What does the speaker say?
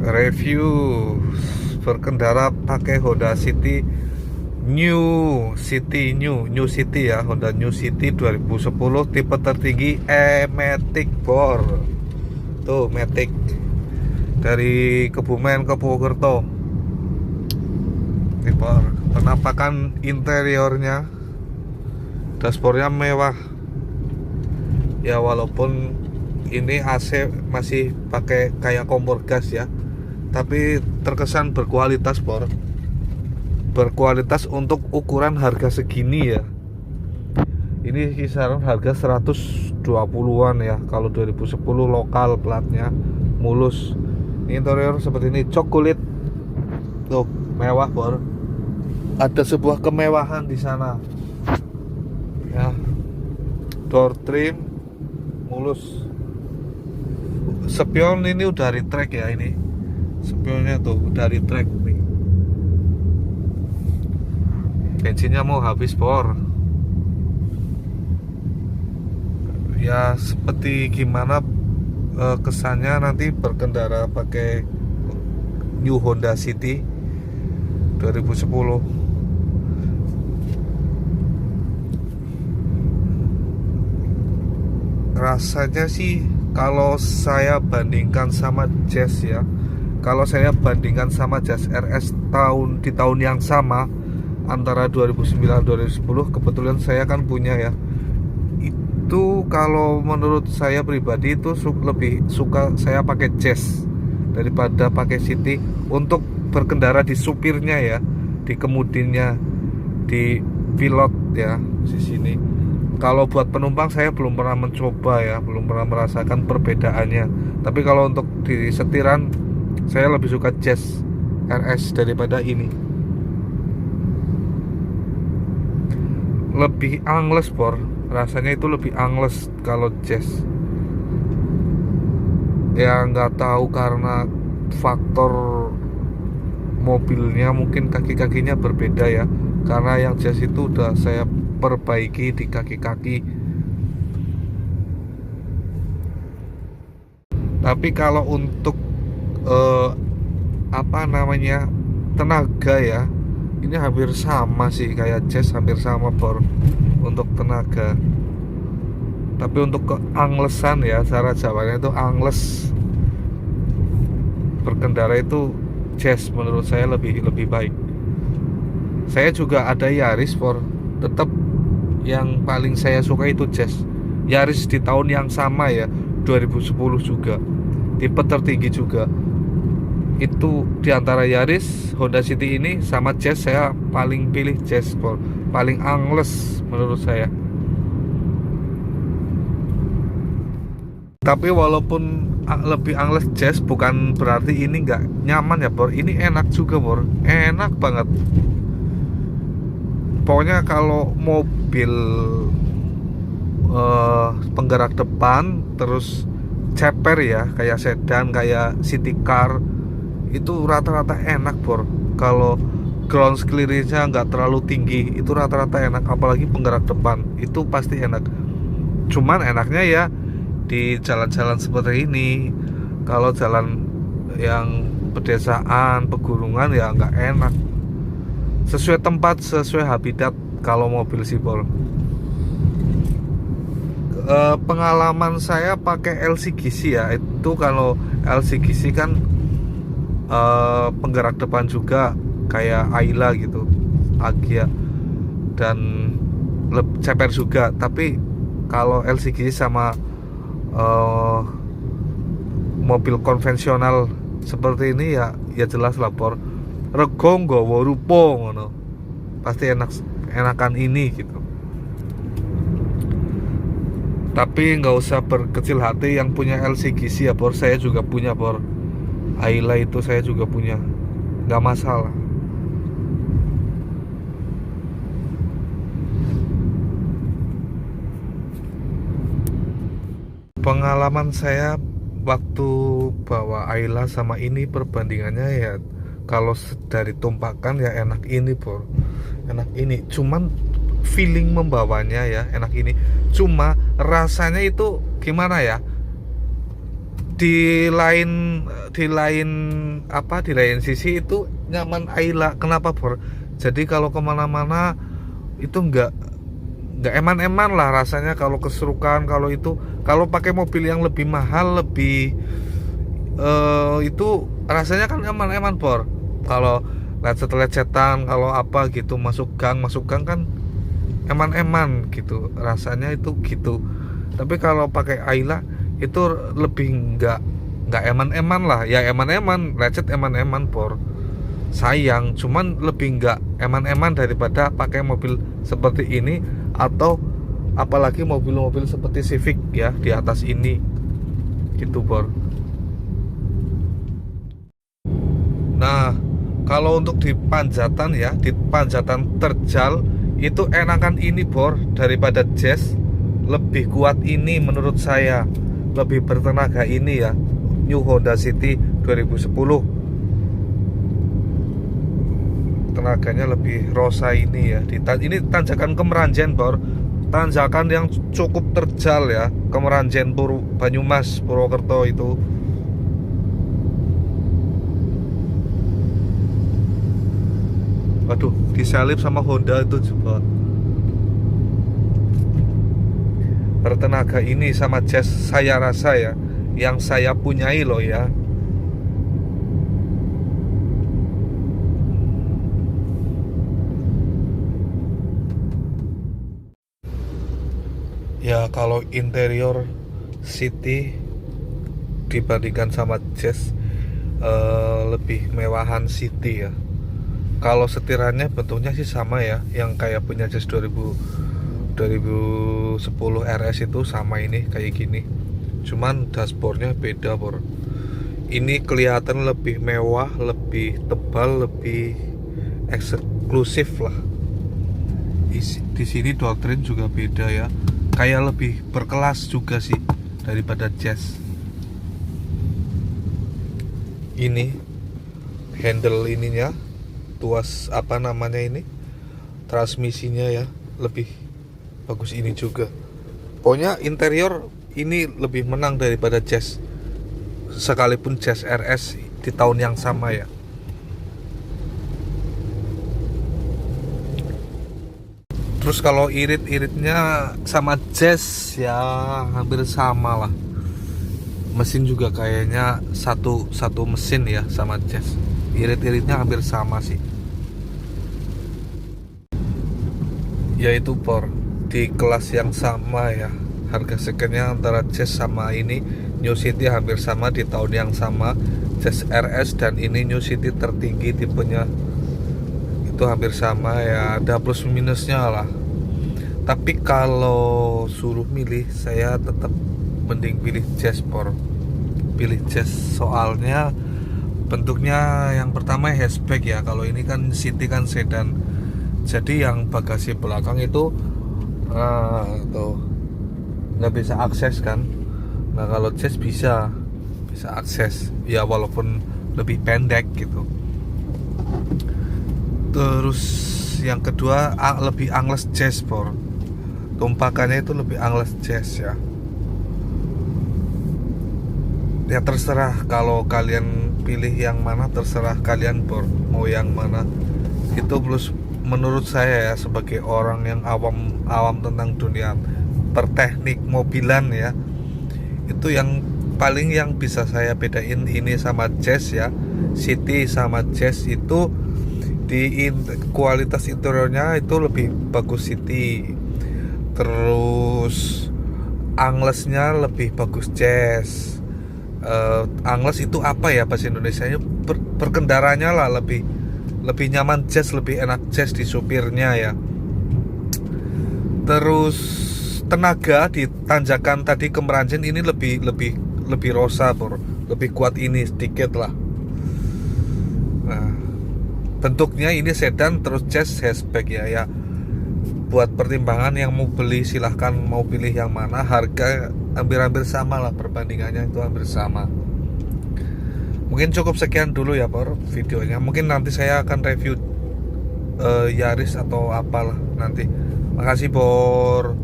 Review berkendara pakai Honda City New City ya, Honda New City 2010 tipe tertinggi Matic Bor. Tuh Matic dari Kebumen ke Purwokerto. Tipe penampakan interiornya, dashboardnya mewah. Ya walaupun ini AC masih pakai kayak kompor gas ya, tapi terkesan berkualitas Bor. Berkualitas untuk ukuran harga segini ya. Ini kisaran harga 120-an ya. Kalau 2010 lokal platnya mulus. Interior seperti ini, coklat. Tuh, mewah Bor. Ada sebuah kemewahan di sana. Ya. Door trim mulus. Spion ini udah retract ya ini. Spionnya tuh udah retract nih. Bensinnya mau habis Bor. Ya seperti gimana kesannya nanti berkendara pakai New Honda City 2010. Rasanya sih kalau saya bandingkan sama Jazz ya, kalau saya bandingkan sama Jazz RS di tahun yang sama antara 2009-2010, kebetulan saya kan punya ya. Itu kalau menurut saya pribadi itu lebih suka saya pakai Jazz daripada pakai City untuk berkendara di supirnya ya, di kemudinya, di pilot ya di sini. Kalau buat penumpang saya belum pernah mencoba ya, belum pernah merasakan perbedaannya. Tapi kalau untuk di setiran saya lebih suka Jazz RS daripada ini. Lebih angles Bor, rasanya itu lebih angles kalau Jazz. Ya nggak tahu karena faktor mobilnya, mungkin kaki-kakinya berbeda ya. Karena yang Jazz itu udah saya perbaiki di kaki-kaki. Tapi kalau untuk tenaga ya, ini hampir sama sih kayak Jazz, hampir sama Bor untuk tenaga. Tapi untuk keanglesan ya, cara jawabnya itu angles berkendara itu Jazz menurut saya lebih baik. Saya juga ada Yaris Bor, tetap yang paling saya suka itu Jazz. Yaris di tahun yang sama ya, 2010 juga, tipe tertinggi juga. Itu diantara Yaris, Honda City ini sama Jazz, saya paling pilih Jazz Bor. Paling angles menurut saya. Tapi walaupun lebih angles Jazz, bukan berarti ini nggak nyaman ya Bor. Ini enak juga Bor, enak banget. Pokoknya kalau mobil penggerak depan terus ceper ya, kayak sedan, kayak city car, itu rata-rata enak Bor. Kalau ground clearance-nya nggak terlalu tinggi, itu rata-rata enak. Apalagi penggerak depan, itu pasti enak. Cuman enaknya ya di jalan-jalan seperti ini. Kalau jalan yang pedesaan, pegunungan ya nggak enak. Sesuai tempat, sesuai habitat kalau mobil sih Bor. Pengalaman saya pakai LCGC ya, itu kalau LCGC kan penggerak depan juga kayak Ayla gitu, Agia, dan ceper juga. Tapi kalau LCGC sama mobil konvensional seperti ini ya jelas lah Bor, rego nggawa rupa ngono, pasti enakan ini gitu. Tapi nggak usah berkecil hati yang punya LCGC ya Bor, saya juga punya Bor. Ayla itu saya juga punya, nggak masalah. Pengalaman saya waktu bawa Ayla sama ini, perbandingannya ya kalau dari tumpakan ya enak ini Bor, enak ini. Cuman feeling membawanya ya enak ini, cuma rasanya itu gimana ya, di lain sisi itu nyaman Ayla. Kenapa Bor? Jadi kalau kemana-mana itu nggak eman-eman lah rasanya kalau keserukan. Kalau pakai mobil yang lebih mahal, lebih itu rasanya kan eman-eman Bor. Kalau lecet-lecetan, kalau apa gitu, masuk gang kan eman-eman gitu rasanya itu gitu. Tapi kalau pakai Ayla itu lebih nggak eman-eman lah ya, eman-eman lecet, eman-eman Bor, sayang. Cuman lebih nggak eman-eman daripada pakai mobil seperti ini, atau apalagi mobil-mobil seperti Civic ya di atas ini gitu Bor. Nah, kalau untuk di panjatan ya, di panjatan terjal itu enakan ini Bor daripada Jazz. Lebih kuat ini menurut saya, lebih bertenaga ini ya, New Honda City 2010. Tenaganya lebih rosa ini ya. Ini tanjakan Kemeranjen Bor, tanjakan yang cukup terjal ya, Kemeranjen Banyumas Purwokerto itu. Waduh, disalip sama Honda itu juga. Bertenaga ini sama Jazz saya rasa ya, yang saya punyai loh ya. Ya kalau interior City dibandingkan sama Jazz, lebih mewahan City ya. Kalau setirannya bentuknya sih sama ya, yang kayak punya Jazz 2010 RS itu sama ini kayak gini. Cuman dashboardnya beda Bor. Ini kelihatan lebih mewah, lebih tebal, lebih eksklusif lah. Di sini doktrin juga beda ya, kayak lebih berkelas juga sih daripada Jazz. Ini handle ininya, tuas apa namanya ini, transmisinya ya lebih bagus ini juga. Pokoknya interior ini lebih menang daripada Jazz, sekalipun Jazz RS di tahun yang sama ya. Terus kalau irit-iritnya sama Jazz ya hampir sama lah. Mesin juga kayaknya satu mesin ya sama Jazz. Irit-iritnya hampir sama sih. Yaitu Bor, di kelas yang sama ya. Harga secondnya antara Jazz sama ini New City hampir sama di tahun yang sama. Jazz RS dan ini New City tertinggi tipenya itu hampir sama ya, ada plus minusnya lah. Tapi kalau suruh milih, saya tetap mending pilih Jazz Bor. Pilih Jazz soalnya bentuknya yang pertama hatchback ya. Kalau ini kan City kan sedan, jadi yang bagasi belakang itu tuh nggak bisa akses kan. Nah kalau Jazz bisa akses ya, walaupun lebih pendek gitu. Terus yang kedua lebih angles Jazz Bor. Tumpakannya itu lebih angles Jazz ya. Ya terserah, kalau kalian pilih yang mana terserah kalian Bor, mau yang mana. Itu plus menurut saya ya, sebagai orang yang awam tentang dunia perteknik mobilan ya, itu yang paling yang bisa saya bedain ini sama Jazz ya. City sama Jazz itu di kualitas interiornya itu lebih bagus City. Terus anglesnya lebih bagus Jazz. Angles itu apa ya bahasa Indonesianya, berkendaranya lah lebih nyaman Jazz, lebih enak Jazz di supirnya ya. Terus tenaga di tanjakan tadi Kemeranjen ini lebih rosa Bor, lebih kuat ini sedikit lah. Nah bentuknya ini sedan, terus Jazz hatchback ya. Buat pertimbangan yang mau beli silahkan mau pilih yang mana. Harga hampir sama lah, perbandingannya itu hampir sama. Mungkin cukup sekian dulu ya Bor videonya. Mungkin nanti saya akan review Yaris atau apalah nanti. Makasih Bor.